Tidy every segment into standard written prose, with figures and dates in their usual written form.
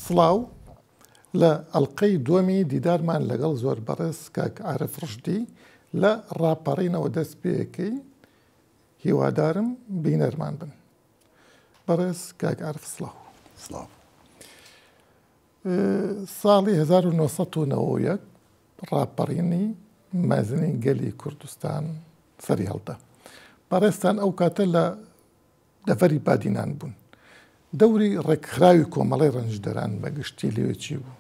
سڵاو لە ئەڵلقەی دووەمی دیدارمان لەگەڵ زۆر بەڕێز کاک عارف ڕشدی لە ڕاپەڕینەوە دەست پێەکەی هیوادارم بینەرمان بن. بەڕێز کاک عارف سڵاو. ساڵی 1991 ڕاپەڕینی مەزنی گەلی کوردستان سەری هەڵدا. بەڕێستان ئەو کاتە لە دەڤەری بادینان بوون. دەوری ڕێکخراوی کۆمەڵی ڕەنجدەران بەگشتی لێوێکی بوو.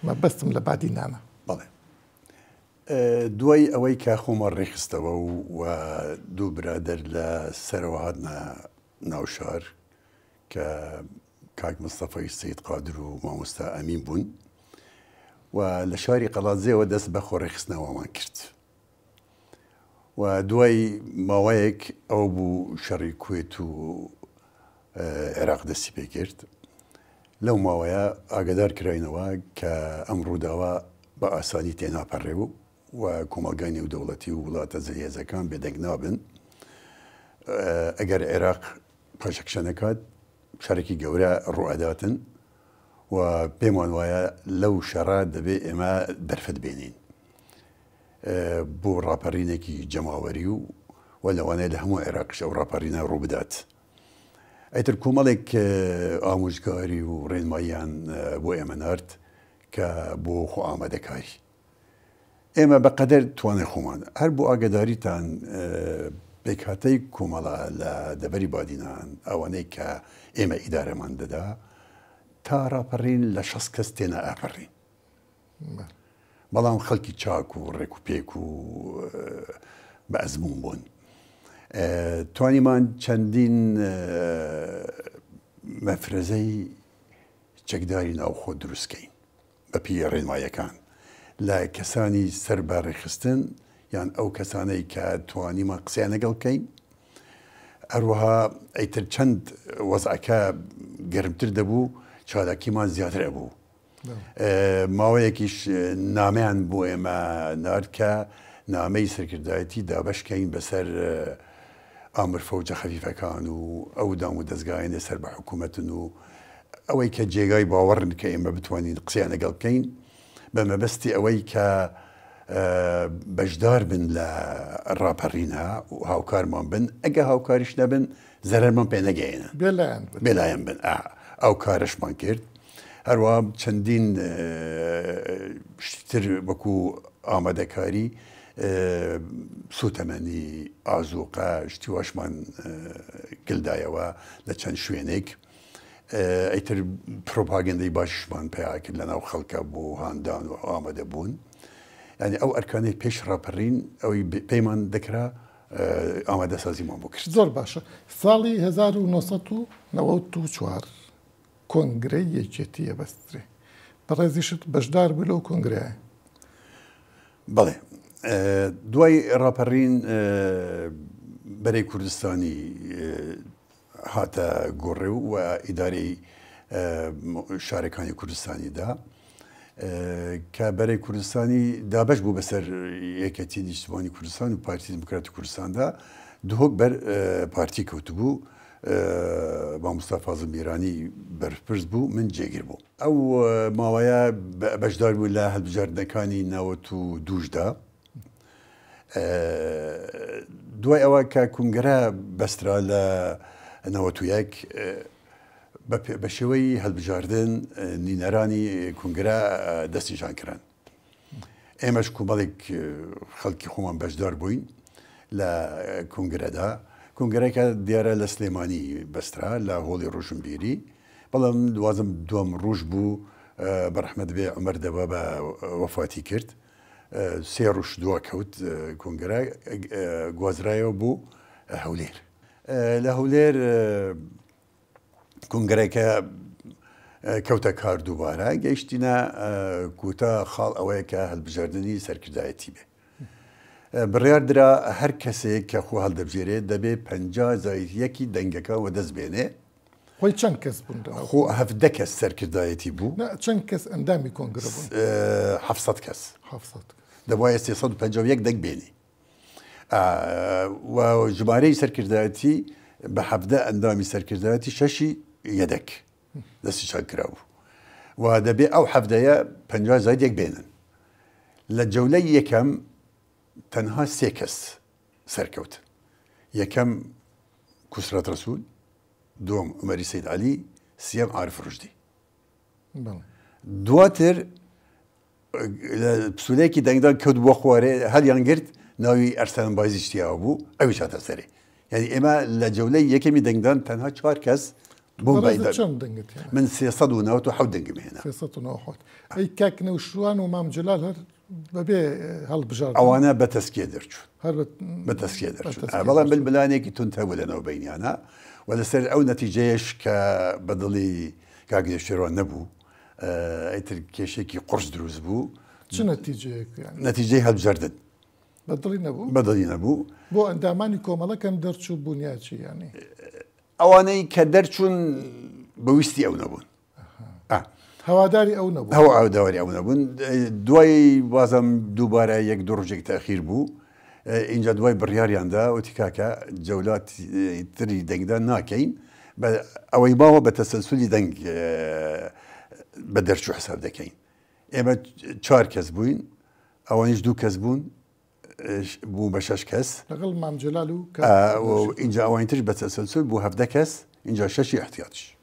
مەبەستم لە بادینانە. بەڵێ دوای ئەوەی کا خۆمە ڕێخستەوە و دوو برادر لە سەرەوە هاتنە ناوشار کە کاک مستەفای سەید قادر و مامۆستا ئەمین بوون و لە شاری قەڵاتزێەوە دەست بە خۆڕێخستنەوەمان کرد. و دوای ماوەیەک ئەو بوو شەڕی کوێت و عێراق دەستی پێ کرد. لەو ماوەیە ئاگدار کراینەوە کە ئەم ڕووداوە بە ئاسانی تێناپەڕێ و کۆمەلگای نێودەوڵەتی و وڵاتە جەهێزەکان بێدەنگ نابن ئەگەر عێراق پاشەکشە نەکات شارێکی گەورە ڕوئەداتن و پێمان وایە لەو شەڕە دەبێت ئێمە دەرفەت بێنین بۆ ڕاپەڕینێکی جەماوەری و لەوانەیە لە هەموو عێراقش ئەو ڕاپەڕینە ڕوو بدات. ئەیتر کۆمەڵێک ئامۆژگاری و ڕێنماییان بۆ ئێمە نارد کە بۆ خۆ ئامادەکاری. ئێمە بەقەدەر توانێ خۆمان هەر بۆ ئاگداریتان پێکهاتەی کۆمەڵە لە دەبەری بادینان ئەوانەی کە ئێمە ئیدارەمان دەدا تا ڕاپەڕین لە 6 کەس تێنە ئاپەڕین. بەڵام خەڵکی چاک و ڕێک و پێک و بە ئەزموون بوون. توانیمان چەندین مەفرەزەی چەکداری ناوخۆ دروستکەین بەپی ڕێنماییەکان لە کەسانی سەر بە ڕێخستن یان ئەو کەسانەی کە توانیمان قسەیان لەگەڵکەین. هەروەها ئەیتر چەند وەزعەکە گەرمتر دەبوو چالاکیمان زیاتر ئەبوو. ماوەیەکیش نامەیان بۆ ئێمە نارد کە نامەی سەرکردایەتی دابەشکەین بەسەر ئامر فەوجە خەفیفەکان و ئەو دام و دەستگایانێ سەر بە حکوومەتن و ئەوەی کە جێگای باوەڕن کە ئێمە بتوانین قسەیان لەگەڵ بکەین بە مەبەستی ئەوەی کە بەشدار بن لە ڕاپەڕینە و هاوکارمان بن ئەگە هاوکاریش نەبن زەرەرمان پێ نەگەێنە بێلایەن بن ئەو کارشمان کرد. هەروە چەندین شتر وەکو ئامادەکاری سوتەمەنی ئازوقە شتیواشمان گلدایەوە لە چەند شوێنێک. ئەیتر پرۆپاگەندەی باششمان پێیا کرد لە ناو خەڵکە بۆ هاندان و ئامادە بوون. یعنی ئەو ئەرکانەی پێش ڕاپەڕین ئەوەی پەیمان دەکرا ئامادەسازیمان بۆ کرد. زۆر باشە. ساڵی 1994 کۆنگرەی یەکێتیە بەسترێ. بەڕێزیشت بەشدار بوو لەو کۆنگرەیە. بەڵێ دوای ڕاپەڕین بەرەی کوردستانی هاتە گۆڕێ و ئیدارەی شارەکانی کوردستانیدا کە بەرەی کوردستانی دابش بوو بەسەر یەکێتی نیشتوانی کوردستان و پارتی دموکراتی کوردستاندا دوهۆک بەر پارتی کەوتبوو. مامۆستا فازڵ میرانی بەرپرس بوو من جێگیر بوو. ئەو ماوەیە بەشدار بوو لە هەڵبژاردنەکانی 92دا. دوای ئەوە کە کۆنگرە بەسترا لە 91 بە شێوەی هەڵبژاردن نینەرانی کۆنگرە دەستنیشان کران. ئێمەش کۆمەڵێک خەڵکی خۆمان بەشدار بووین لە کۆنگرەدا. کۆنگرەکە دیارە لە سلێمانی بەسترا لە هۆڵی ڕۆژنبیری. بەڵام دوازم دووەم ڕۆژ بوو بەڕەحمەت بێ عومەر دەبا بە وەفاتی کرد. 3 ڕۆژ دووە کەوت کۆنگرە گوازرایەوە بوو هەولێر. لە هەولێر کۆنگرەکە کەوتە کار دووبارە گەیشتینە کوتا خاڵ ئەوەیە کە هەڵبژاردننی سەرکردایەتی بێ. بڕیار درا هەر کەسێک کە خۆ هەڵدەبژێرێت دەبێت 50 دەنگەکە و دەست بێنێ. خۆی چەند کەس بوون؟ خۆ 7 کەس سەرکردایەتی بوو. چەند کەس ئەندامی کۆنگرە بوون؟ 700 کەس. دەبایە 351 دەنگ بێنی. و ژمارەی سەرکردایەتی بە 17 ئەندامی سەرکردایەتی 6 یەدەک دەستی چاک کراوە. ودەبێ ئەو هەفتەیە 50 زایدێک بێنن لە جەولەی یەکەم تەنها 3 کەس سەرکەوت یەکەم کوسرەت ڕەسوول دووەم عومەری سەید عەلی سێم عارف ڕوشدی دواتر پسولەیەکی دەنگدان کەوت بۆ خوارێ هەڵیان گرت ناوی ئەرسەلان بایزی شتیاوە بوو ئەوی هاتە سەرێ یعنی ئێمە لە جەولەی یەکەمی دەنگدان تەنها 4 کەس من 397 دەنگم هێنا 397 ئەی کاک نەوشروان و مام جەلال هەر بەبێ هەڵبژار ئەوانە بە تەسکیە دەرچوون بە تەسکیە دەرچوون بەڵام بلبلانێکی تون هەبوو لەنەوە بینیانە و لەسەر ئەو نەتیجەیەش کە بەدڵی کاگدێشێڕوان نەبوو ئەیتر کێشێکی قورس دروست بوو چ نەتیجەیەک نەتیجەی هەڵبژاردن بەدڵی نەبوو بۆ ئەندامانی کۆمەڵەکەم دەرچوو بوونیاچی ینی ئەوانەی کە دەرچوون بەویستی ئەو نەبوون هەواداری ئەو نەبوو هەواداری ئەو نەبوون دوای وازم دووبارە یەک دوو ڕۆژێک تاخیر بوو اینجا دوای بڕیاریاندا وتی کاکە جەولات تری دەنگدان ناکەین ئەوەی باوە بە تەسەلسولی دەنگ بە دەرچوو حساب دەکەین ئێمە 4 کەس بووین ئەوانیش 2 کەس بوون بوو بە 6 کەس لەگەڵ مام جەلال و اینجا ئەوانی ترش بە تەسەلسل بوو 7 کەس اینجا 6 احتیاطش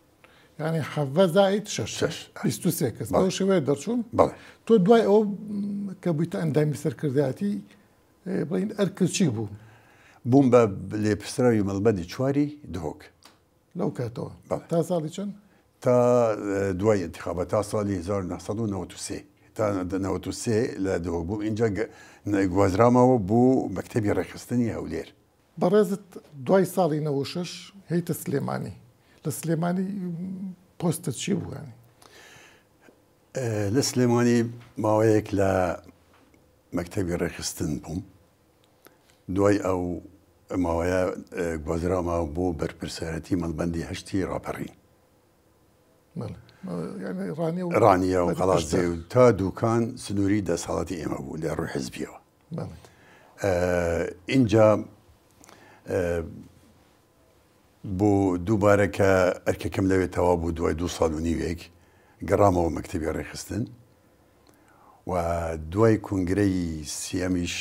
ینی 7 زائد 6 23 کەس بەو شێوەیە دەرچوون بەڵێ تۆ دوای ئەو کە بوویتە ئەندامی سەرکردایەتی بڵین ئەرکرچی بوو بووم بە لێپرسراوی مەڵبەندی چواری دهۆک لەو کاتەوە تا ساڵی چەند تا دوای انتخابات تا ساڵی 1993 تا 93 لە دهۆک بوو اینجا گوازرامەوە بوو مەکتەبی ڕێکخستنی هەولێر بەڕێزت دوای ساڵی 96 هەیتە سلێمانی لە سلێمانی پۆستت چی بوو ینی لە سلێمانی ماوەیەک لە مەکتەبی ڕێکخستن بووم دوای ئەو ماوەیە گوازرامەوە بۆ بەرپرسایەتی مەڵبەندی هەشتی ڕاپەڕین ڕانیە و قەڵاتجێ و تا دووکان سنووری دەسەڵاتی ئێمە بوو لە ڕووی حزبیەوە اینجا بۆ دووبارە کە ئەرکەکەم لەوێت تەوا بوو دوای 2 ساڵ و نیوێک گەڕامەوە مەکتەبی ڕێکخستن و دوای کنگرەی سیەمیش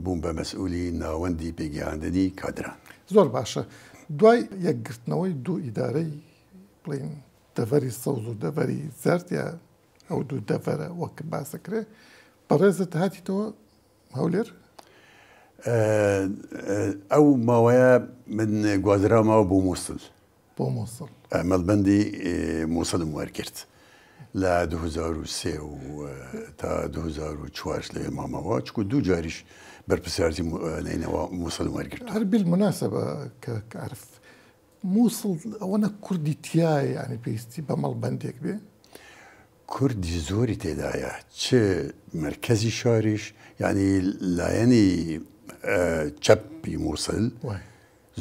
بووم بە مەسئولی ناوەندی پێگەیاندنی کادران زۆر باشە دوای یەکگرتنەوەی دوو ئیدارەی بڵین دەڤەری سەوز و دەڤەری زەرد یا ئەو دوو دەڤەرە وەک باسەکرێ بەڕێزت هاتیتەوە هەولێر ئەو ماوەیە من گوازرامەوە بۆ مووسڵ مەڵبەندی مووسڵم وەرگرت لە 2003 تا 2004 لەوێ مامەوە چکو دوو جاریش بەرپرسیارەتی نینەوە مووسڵم وەرگرت هەر بالمناسبە کە عارف مووسڵ ئەوەنە کوردی تایە ینی پێویستی بە مەڵبەندێک بێ کوردی زۆری تێدایە چ مرکزی شاریش ینی لایەنی چەپی مووسڵ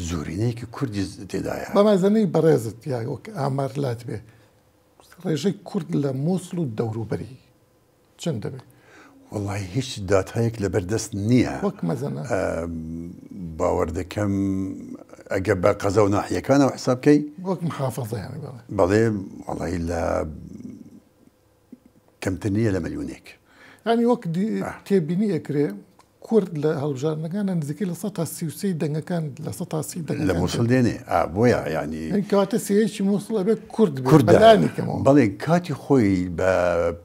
زۆرینەیەکی کوردی تێدایە بەمازەنەی بەڕێزت یا وەک ئامار لات بێ ڕێژەی کورد لە مووسڵ و دەوروبەری چەند دەبێت وڵی هیچ داتایەک لەبەردەست نییە وەک مەزەنە باوەڕ دەکەم ئەگە بە قەزە و ناحیەکانەوە حساب بکەی وەک محافەزەیانی بەڵێ وڵی لە کەمتر نییە لە مەلیونێک ینی وەک تێبینی ئەکرێ کورد لە هەڵبژارنەکانە نزیکەی لە 133 دەنگەکان لە 130 لە مووسڵ دێنێ بۆیە ینی کەواتە سێیەکی مووسڵ ئەبێ کوردکەمەوە بەڵێ کاتی خۆی بە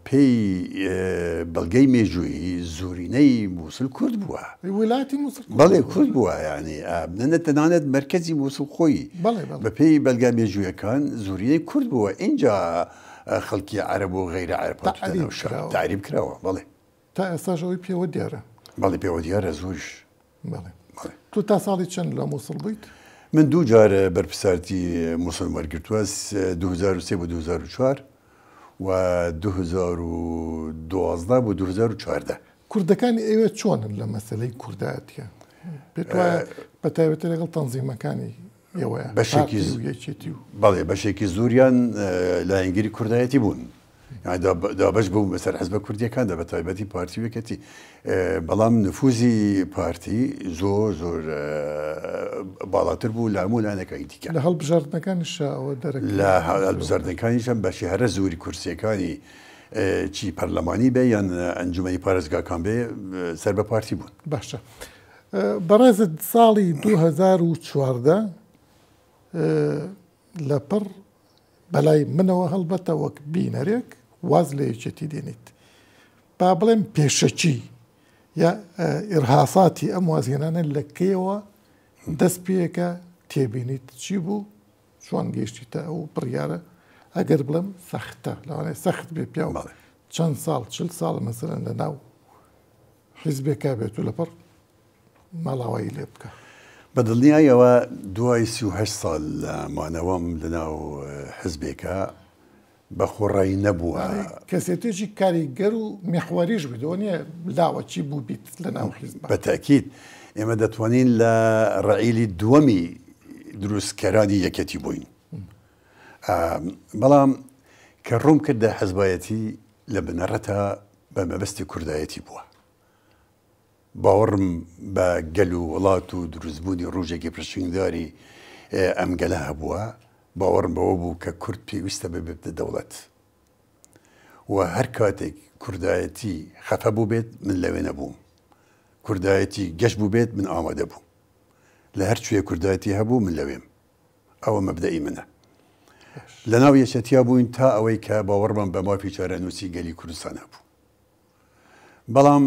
پێی بەڵگەی مێژووی زۆرینەی مووسڵ کورد بووە وڵاتی مووسڵ بەڵێ کورد بووە ینی نەنە تەنانەت مرکزی مووسڵ خۆی بە پێی بەلگا مێژوویەکان زۆرینەی کورد بووە اینجا خەڵکی عەرەب و غەیرە عەرەب تعریب کراوە بەڵێ تا ئێستاژەوەی پێوە دیارە بەڵێ پێوە دیارە زۆرش تو تا ساڵی چەند لە مووسڵ بوویت من دوو جار بەرپرسارەتی مووسڵ وەرگرتووە 2003 بۆ 2004 و 2012 بۆ 2014 کوردەکانی ئێوە چۆنن لە مەسەلەی کوردایەتیە پێت وایە بە تایبەتی لەگەڵ تەنزیمەکانی ئێوەیە بەشێکی بەڵێ بەشێکی زۆریان لایەنگیری کوردایەتی بوون يعني دا باش بوو مثلا حزب کوردیەکان دا بە تایبەتی پارتیوەکەتی بەڵام نفوزی پارتی زۆر باڵاتر بوو لە هەموو لایەنەکانی دیکە لە هەڵبژاردنەکانیشە ئەوە دەرەکە لە هەڵبژاردنەکانیشە بەشی هەرە زۆری کورسیەکانی چی پەرلەمانی بێ یان ئەنجومەنی پارێزگاکان بێ سەر بە پارتی بوون. باشە بەڕێزت ساڵی 2014 لەپڕ بەلای منەوە هەڵبەتە وەک بینەرێک واز لە یەکێتی دێنیت با بڵێم پێشەچی یا ئێرهاساتی ئەم وازێنانە لە کێوە دەست پێەکە تێبینیت چی بوو چۆن گەیشتیتە ئەو بڕیارە ئەگەر بڵێم سەختە لەوانەیە سەخت بێ پیا چەند ساڵ 40 ساڵ مەسەرەن لە ناو حیزبێکا بێت و لەپڕ ماڵاوایی لێ بکە. بە دڵنیایەوە دوای 38 ساڵ مانەوەم لەناو حزبێکە بە خۆڕایی نەبووە کەسێتێکی کاریگەر و میحوەریش بدەوە نیە لاوە چی بوو بیت لە ناو حیزب بەتاکید ئێمە دەتوانین لە ڕعیلی دووەمی دروستکەرانی یەکەتی بووین بەڵام کە ڕووم کردە حەزبایەتی لە بنەڕەتە بە مەبەستی کوردایەتی بووە باوەڕم بە گەل و وڵات و دروستبوونی ڕۆژێکی پرشنگداری ئەم گەلە هەبووە باوەڕم بەوە بوو کە کورد پێویستە ببێتە دەوڵەت و هەر کاتێک کوردایەتی خەفە بوو بێت من لەوێ نەبووم کوردایەتی گەشت بوو بێت من ئامادە بووم لە هەر کوێ کوردایەتی هەبوو من لەوێم ئەوە مەبدەئی منە لە ناو یەکێتیا بووین تا ئەوەی کە باوەڕمان بە مافی چارەنووسی گەلی کوردستان هەبوو بەڵام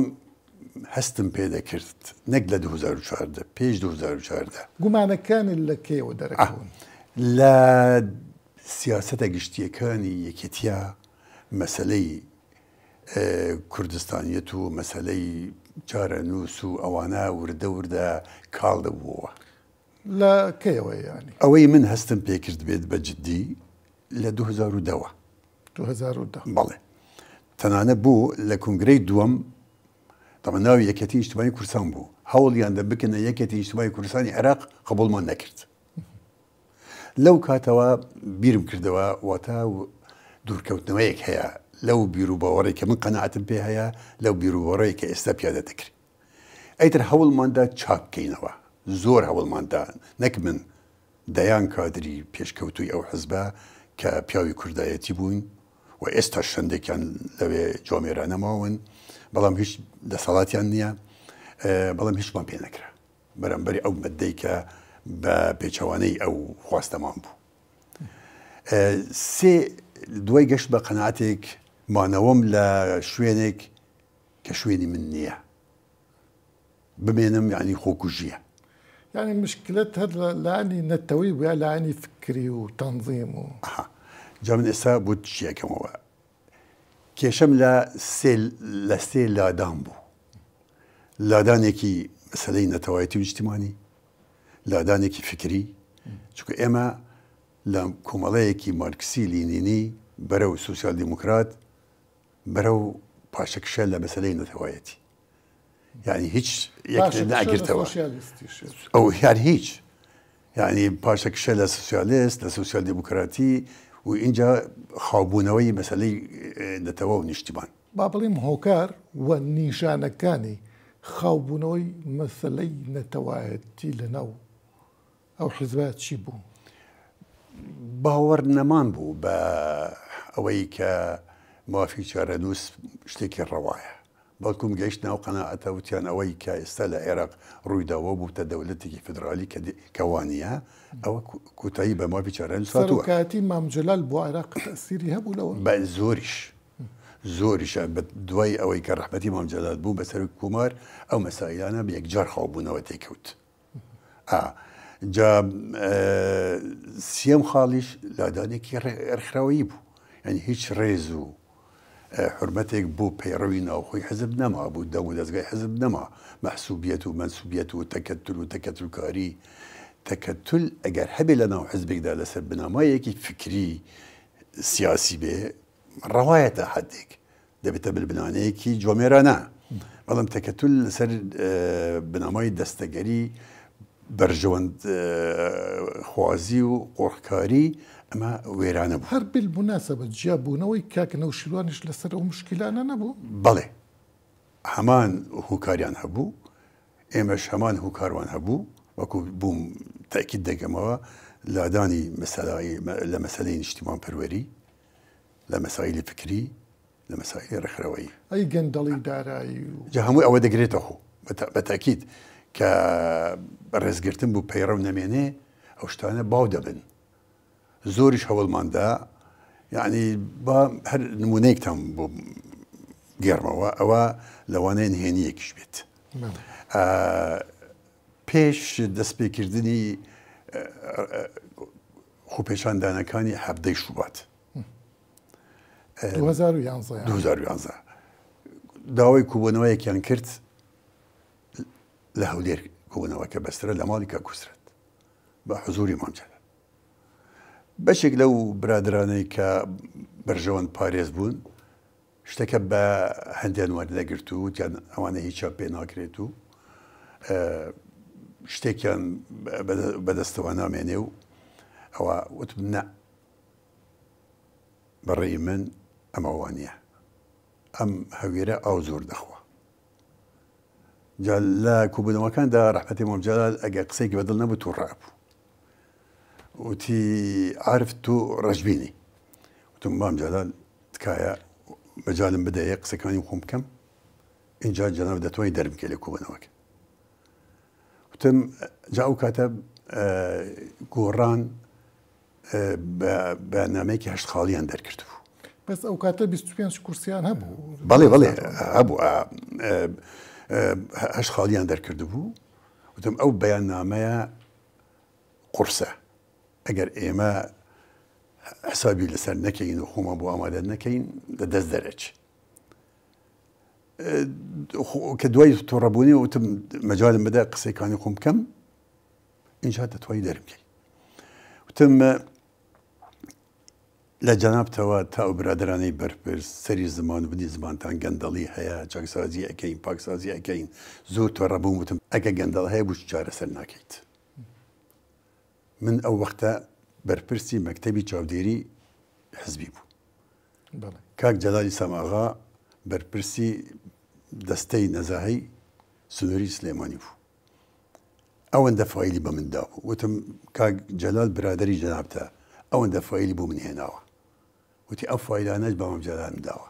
هەستم پێ دەکرد نەک لە 2014 پێش 2014 گومانەکانی لە کێوە دەرەکەون لە سیاسەتە گشتیەکانی یەکێتیا مەسلەی کوردستانیەت و مەسلەی چارەنووس و ئەوانە وردە کاڵ دەبووەوە لە کێوە ینی ئەوەی من هەستم پێکرد بێت بە جددی لە 2010 بەڵێ تەنانە بوو لە کنگرەی دووەم طبعا ناوی یەکەتی ئیجتیماعی کوردستان بوو هەوڵیان دەبکەنە یەکەتی ئیجتیماعی کوردستانی عێراق قبوڵمان نەکرد لەو کاتەوە بیرم کردەوە واتە دوورکەوتنەوەیەک هەیە لەو بیر و باوەڕێک کە من قەنەعەتم پێ هەیە لەو بیر و باوەڕەیە کە ئێستا پیادە دەکرێت ئەیتر هەوڵماندا چاککەینەوە زۆر هەوڵماندا نەک من دەیان کادری پێشکەوتووی ئەو حزبە کە پیاوی کوردایەتی بووین و ئێستا شەندێکیان لەوێ جۆمێرانەماون بەڵام هیچ دەسەڵاتیان نییە بەڵام هیچمان پێ نەکرا بەرامبەری ئەو مەدەی کە بە پێچەوانەی ئەو خواستەمان بوو سێ دوای گەشت بە قەنەعەتێک مانەوەم لە شوێنێک کە شوێنی من نییە بمێنم یعنی خۆکوژیە یعنی مشکلت هەر لانی نەتەوەی بووە لانی فکری و تەنظیم و جا من ئێستا بۆ چیەکەمەوە کێشەم لە سێ لادان بوو لادانێکی مەسەلەی نەتەوایەتی و نیشتیمانی لادانێکی فکری چونکە ئێمە لە کۆمەڵەیەکی مارکسی لینینی بەرەو سوسیال دیموکرات بەرەو پاشەکشە لە مەسەلەی نەتەوایەتی یعنی هیچ یەک ناگرتەوە ئەو یان هیچ یعنی پاشەکشە لە سوسیالیست لە سوسیال دیموکراتی و اینجا خاوبوونەوەی مەسەلەی نەتەوە و نیشتیمان با بڵێم هۆکار و نیشانەکانی خاوبوونەوەی مەسەلەی نەتەوایەتی لەناو ئەو حیزبە چی بوو؟ باوەڕ نەمان بوو بە ئەوەی کە مافی چارەنووس شتێکی ڕەوایە بەڵکوم گەیشت ناو قەنەعەتە وتیان ئەوەی کە ئێستا لە عێراق ڕوویداوە بووتە دەوڵەتێکی فدرالی کەوانیە ئەوە کوتایی بە مافی چارەنووس هاتووە سەرۆکایەتی مام جەلال بۆ عێراق تەئسیری هەبوو لەوە بە زۆریش بە دوای ئەوەی کە ڕەحمەتی مام جەلال بوو بەسەر کومار ئەو مەسائلانە بە یەکجار خاوبوونەوە تێکەوت جا سیەم خاڵیش لادانێکی ڕێکخراوەیی بوو یعنی هیچ ڕێز و حرمەتێک بۆ پەیڕەوی ناوخۆی حزب نەما بوو دەم و دەستگای حزب نەما مەحسوبیەت و مەنسوبیەت و تەکەتل و تەکەتلکاری تەکەتل ئەگەر هەبێ لە ناو حزبێکدا لەسەر بنامایەکی فکری سیاسی بێ ڕەوایەتە حەدێک دەبێتە بنانەیەکی جۆمێرانە بەڵام تەکەتل لەسەر بنامای دەستەگەری بەرژەوەند خوازی و قۆڕکاری ئەمە وێرانە بوو. هەر بالمناسبە جیابوونەوەی کاک نەوشیروانیش لەسەر ئەو مشکلانە نەبوو. بەڵێ هەمان هوکاریان هەبوو، ئێمەش هەمان هوکاروان هەبوو، وەکو بووم تاکید دەگەمەوە لادانی لە مەسەلەی نیشتیمان پەروەری، لە مەسائلی فکری، لە مەسائلی ڕێکخراوەیی، ئەی گەندەڵی دارایی جا هەمووی ئەوە دەگرێتە خۆ بە تاکید کە ڕێزگرتن بوو پەیڕە و نەمێنێ ئەو شتانە باو دەبن. زۆریش هەوڵماندا یعنی با هەر نمونەیەکتان بۆ گێڕمەوە ئەوە لەوانەیە نهێنیەکیش بێت. پێش دەستپێکردنی خوپێشاندانەکانی هەفتەی شوبات 2011 داوای کوبوونەوەیەکیان کرد لە هەولێر کوبوونەوەکە بەسترە لە ماڵی کاکوسرەت بە حوزوری مام جەلال. بەشێک لەو برادرانەی کە بەرژەوەند پارێز بوون شتەکە بە هەندیان وەرنەگرت و گیان ئەوانە هیچە پێ ناکرێت و شتێکیان بەدەستەوە نامێنێ و ئەوە وتم نە بەڕێی من ئەمەوانە ئەم هەویرە ئاو زۆر دەخوا. جا لە کوبوونەوەکاندا ڕەحمەتی مام جەلال ئەگە قسەیەکی بەدڵ نەبوو تو ڕابوو وتی عارف تو ڕەشبینی. وتم مام جەلال تکایە مەجالم بدەیە قسەکانی خۆم بکەم اینجا جەناب دەتوانێت دەربکە لە کوبوونەوەکە. وتم جا ئەو کاتە گۆڕان بەنامەیەکی هەشت خاڵیان دەرکرد بوو. بەس ئەو کاتە 25 کورسیان هەبوو. بەڵێ هەبوو هەشت خاڵیان دەرکرد بوو. وتم ئەو بەیاننامەیە قورسە ئەگەر ئێمە حسابی لەسەر نەکەین و خۆمە بۆ ئامادە نەکەین دەست دەرەچ. کە دوای تۆڕەبوونی وتم مەجالم بدە قسەیەکانی خۆم بکەم ئینجا دەتوانێت دەربکەی. وتم لە جەنابتەوە تا ئەو برادرانەی بەرپرس سەری زمان و بنی زمانتان گەندەڵی هەیە، چاکسازی ئەەکەین، پاکسازی ئەەکەین، زۆر تۆڕەبووم. وتم ئەگە گەندەڵ هەیە بوو چارەسەر ناکەیت. من ئەو وەختە بەرپرسی مەکتەبی چاودێری حزبی بوو. کاک جەلالی سەماغا بەرپرسی دەستەی نەزاهەی سنووری سلێمانی بوو. ئەوەندە فایلی بە مندا بوو. وتم کاک جەلال برادری جەنابتە ئەوەندە فایلی بۆ من هێناوە. وتی ئەو فایلانەش بە مام جەلال منداوە.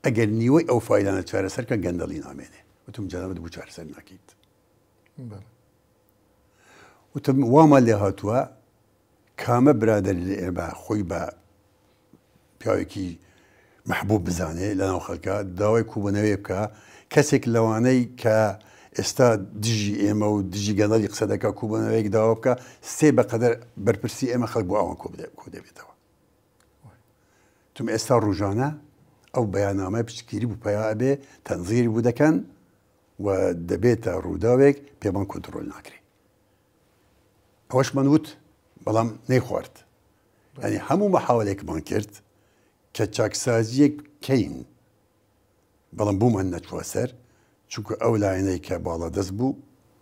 ئەگەر نیوەی ئەو فایلانە چارەسەرکە گەندەڵی نامێنێ. وتم جەنابەت بوو چارەسەر ناکەیت. وتم وامان لێ هاتووە کامە برادر لە ئێمە خۆی بە پیاوێکی محبوب بزانێ لەناو خەڵکە داوای کوبوونەوەی بکە کەسێک لەوانەی کە ئێستا دژی ئێمە و دژی گەندەڵی قسە دەکا کوبوونەوەیەک داوا بکە سێ بەقەدەر بەرپرسی ئێمە خەڵک بۆ ئەوان کۆ دەبێتەوە. تم ئێستا ڕۆژانە ئەو بەیاننامەی پشتگیری بوو پیا ئەبێ تەنزیری بوو دەکەن و دەبێتە ڕووداوێک پێمان کۆنتڕۆل ناکرێت. ئەوەشمان وت بەڵام نەیخوارد. ینی هەموو مەحاولێکمان کرد کە چاکسازیەک بکەین بەڵام بوومان نەچوە سەر چونکە ئەو لایەنەی کە باڵا دەست بوو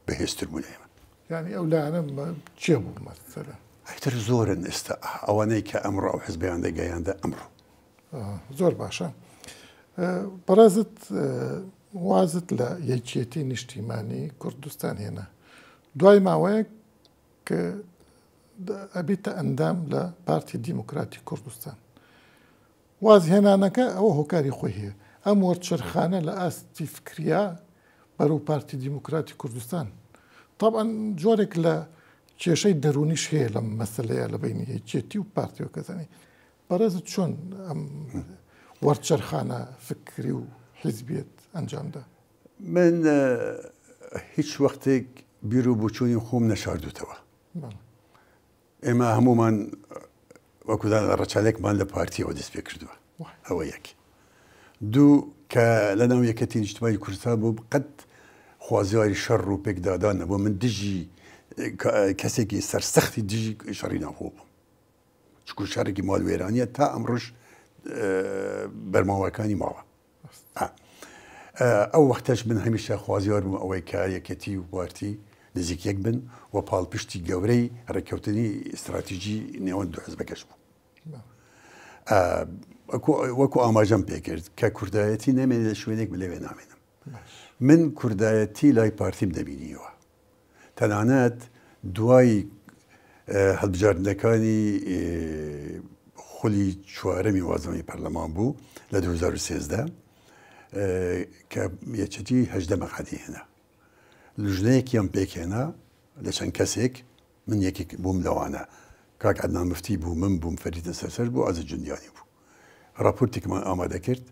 بەهێزتر بوو لە ئێمە. یعنی ئەو لایەنە چێ بوو مەسەلە؟ ئەیتر زۆرن ئێستا ئەوانەی کە ئەمڕۆ ئەو حزبیان دەگەیاندە ئەمڕۆ. زۆر باشە. بەڕێزت وازت لە یەکێتی نیشتیمانی کوردستان هێنا. دوای ماوەیەک کە ئەبێتە ئەندام لە پارتی دیموکراتی کوردستان. واز هێنانەکە ئەوە هۆکاری خۆی هەیە. ئەم وەرچەرخانە لە ئاستی فکریا بەرەو پارتی دیموکراتی کوردستان. طبعا جۆرێک لە کێشەی دەرونیش هەیە لەم مەسەلەیە لە بینی یەکێتی و پارتیەوە کەزانی. بەڕێزت چۆن ئەم وەرچەرخانە فکری و حیزبیت ئەنجامدا؟ من هیچ وەختێک بیر و بچوونی خۆم نەشاردوتەوە. ئێمە هەمومان وەکودا ڕەچالێکمان لە پارتیەوە دەست پێ کردووە. ئەوە یەک. دوو کە لەناو یەکەتی نیشتیمانی کوردستان بوو قەت خوازیاری شەڕ و پێکدادان نەبووە. من دژی کەسێکی سەرسەختی دژی شەڕی ناخۆ بووم. چکو شەڕێکی ماڵوێرانیە تا ئەمڕۆژ بەرماوەکانی ماوە. ئەو وەختەش من هەمیشە خوازیار بووم ئەوەی کە یەکەتی و پارتی نزیک یەک بن و پاڵپشتی گەورەی ڕێککەوتنی ئستراتیژی نێوان دوو حزبەکەش بوو. وەکو ئاماژەم پێکرد کە کوردایەتی نامێنێت لە شوێنێک لەوێ نامێنم. من کوردایەتی لای پارتیم دەبینیەوە. تەنانەت دوای هەڵبژاردنەکانی خولی چوارەمی وازەمی پەرلەمان بوو لە 2013 کە یەکێتی 18 مەقعەدی هێنا. لژنەیەکیان پێکهێنا لە چەند کەسێک من یەکێک بووم لەوانە. کاک عەدنان مفتی بوو، من بووم، فەریدە سەرسەر بوو، ئازیز جوندیانی بوو. راپۆرتێکمان ئامادە کرد،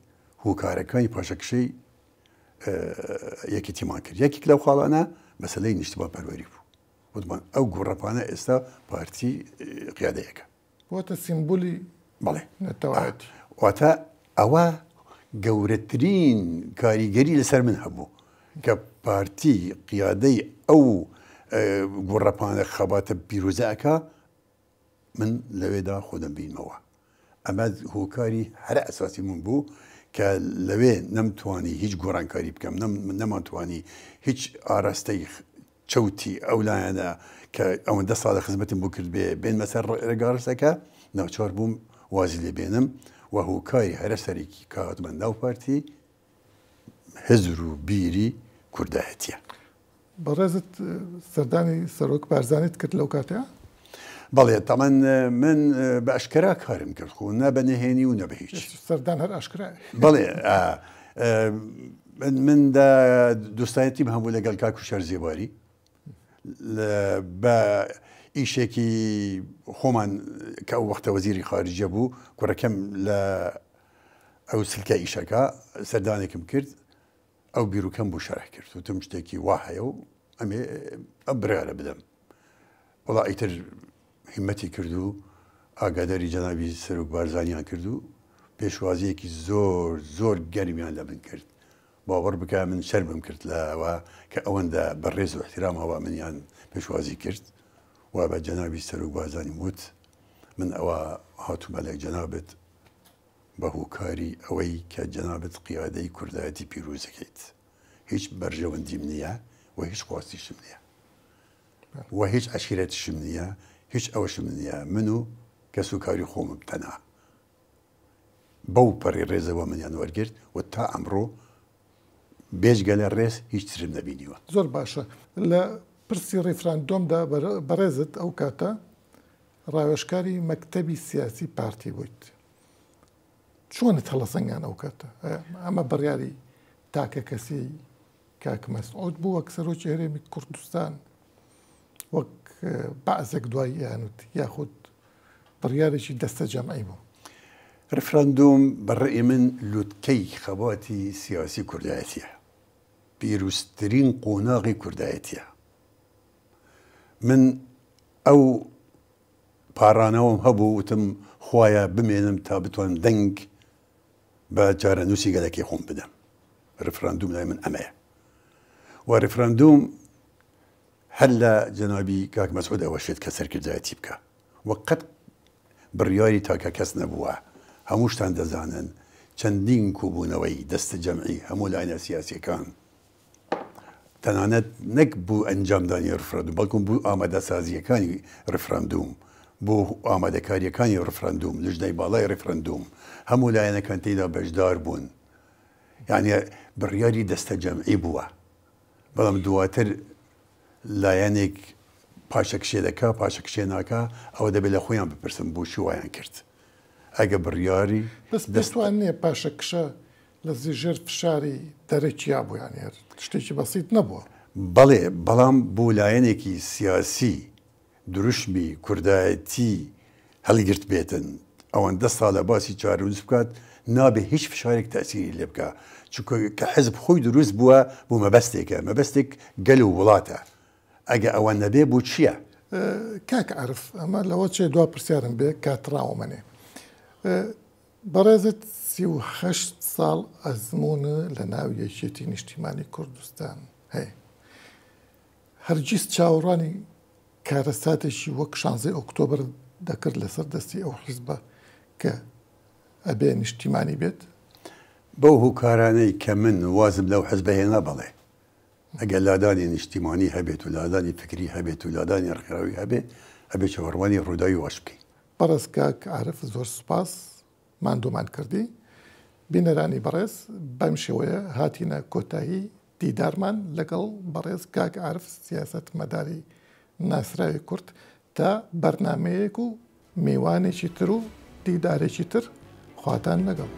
هۆکارەکانی پاشەکشەی یەکێتیمان کرد. یەکێک لەو خاڵانە مەسەلەی نیشتیمان پەروەری بوو. وتمان ئەو گوڕەپانە ئێستا پارتی قیادەیەکە. واتە سیمبولی بەڵێ نەتەوایەتی. واتە ئەوە گەورەترین کاریگەری لەسەر من هەبوو کە پارتی قیادەی ئەو گوڕەپانە خەباتە پیرۆزەکە من لەوێدا خۆدەم بینمەوە. ئەمە هۆکاری هەرە ئەساسی من بوو کە لەوێ نەمتوانی هیچ گۆڕانکاری بکەم، نەمانتوانی هیچ ئاراستەی چەوتی ئەو لایەنە کە ئەوەندە ساڵە خزمەتم بۆ کرد بێ بێن مەسەر ڕێگارسەکە ناوچار بووم وازی لێ بێنم و هۆکاری هەرە سەرێکی کاتمە ناو پارتی هزر و بیری کوردایەتیە. بەڕێزت سەردانی سەرۆک بارزانیت کرد لەو کاتەیە؟ بەڵێ تەمەەن من بە ئەشکرا کارم کرد خۆ نە بە نەهێنی و نە بە هیچ. سەردان هەر ئاشکرا. بەڵێ من دوستایەتیم هەموو لەگەڵ کاک و شەر زێواری بە ئیشێکی خۆمان کە ئەو وەختە وەزیری خارجیە بوو کوڕەکەم لە ئەو سلکە ئیشەکە سەردانێکم کرد ئەو بیرروکەم بۆ شەرح کرد وتم شتێکی وا هەیە و ئەمێ ئەم برارە بدەم. وڵا ئیتر هیمەتی کرد و ئاگاداری جەنابی سەرۆک بارزانیان کرد و پێشوازیەکی زۆر زۆر گەرمیان لە من کرد. باوەڕ بکە من شەرمم کرد لەوە کە ئەوەندە بەڕێز و احترامەوە منیان پێشوازی کرد و بە جەنابی سەرۆک بارزانی وت من ئەوە هاتوومە لە جەنابەت بە هۆکاری ئەوەی کە جەنابەت قیادەی کوردایەتی پیرۆزەکەیت. هیچ بەرژەوەندیم نییە و هیچ خواستیشم نییە و هیچ عەشیرەتیشم نییە، هیچ ئەوەشم نییە. من و کەس و کاری خۆمم تەنها بەو پەڕی ڕێزەوە منیان وەرگرت و تا ئەمڕۆ بێژگە لە ڕێز هیچ ترم نەبینیوە. زۆر باشە. لە پرسی ڕیفراندۆمدا بەڕێزت ئەو کاتە ڕاوێژکاری مەکتەبی سیاسی پارتی بوویت. چۆنت هەڵەسەنگان ئەو کاتە؟ ئەمە بڕیاری تاکە کەسی کاک مەسعود بوو وەک سەرۆکی هەرێمی کوردستان وەک بەعزێک دوای یانوت یاخود بڕیارێکی دەستە جەمعی بوو؟ ڕفراندۆم بەڕێی من لوتکەی خەباتی سیاسی کوردایەتیە، پیرۆزترین قۆناغی کوردایەتیە. من ئەو پارانەوەم هەبوو وتم خوایە بمێنم تا بتوان دەنگ بە جارەنووسی گەلەکەی خۆم بدەم. ڕفراندۆم لای من ئەمەیە و ڕفراندۆم هەر لە جەنابی کاک مەسعود ئەوە شێت کە سەرکردایەتی بکە و قەت بڕیاری تاکە کەس نەبووە. هەموو شتان دەزانن چەندین کۆبوونەوەی دەستە جەمعی هەموو لایەنە سیاسیەکان تەنانەت نەک بوو ئەنجامدانی ڕفراندۆم بەڵکو بوو ئامادەسازیەکانی ڕفراندۆم، بۆ ئامادەکاریەکانی ڕفراندۆم، لژنەی باڵای ڕفراندۆم هەموو لایەنەکان تێدا بەشدار بوون. یعنی بڕیاری دەستە جەمعی بووە. بەڵام دواتر لایەنێک پاشەکشێ دەکا پاشەکشێ ناکا ئەوە دەبێت لە خۆیان بپرسم بۆ چی وایان کرد. ئەگە بڕیاری بەس دەستوان نییە پاشەکشە لە زیژێر فشاری دەرەکیا بوو یان شتێکی بەسیت نەبووە. بەڵێ بەڵام بۆ لایەنێکی سیاسی دروشمی کوردایەتی هەڵگرت بێتن ئەوەندە ساڵە باسی چارەنووس بکات نابێ هیچ فشارێک تەسیری لێ بکە چونکە کە حزب خۆی دروست بووە بۆ مەبەستێکە، مەبەستێک گەل و وڵاتە. ئەگە ئەوە نەبێ بۆ چییە؟ کاک عەرف ئەمە لەوە چێ دوا پرسیارم بێ کاتڕاومەنێ. بەڕێزت 38 ساڵ ئەزمونە لە ناو یەکێتی نیشتیمانی کوردستان هەیە. هەرگیز چاوەڕانی کارەساتێکی وەک 16 ئۆکتۆبر دەکرد لەسەر دەستی ئەو حیزبە کە ئەبێ نیشتیمانی بێت؟ بەو هۆکارانەی کە من وازم لەو حیزبە هێنا بەڵێ ئەگەر لادانی نیشتیمانی هەبێت و لادانی فکری هەبێت و لادانی ڕێکخراوی هەبێت ئەبێ چاوەڕوانی ڕووداوی واش بکەین. بەڕێز کاک عارف زۆر سوپاس ماندوومان کردی. بینەرانی بەڕێز بەم شێوەیە هاتینە کۆتایی دیدارمان لەگەڵ بەڕێز کاک عارف سیاسەتمەداری ناسراوی کورد تا بەرنامەیەک و میوانێکی تر و دیدارێکی تر خواتان لەگەڵ.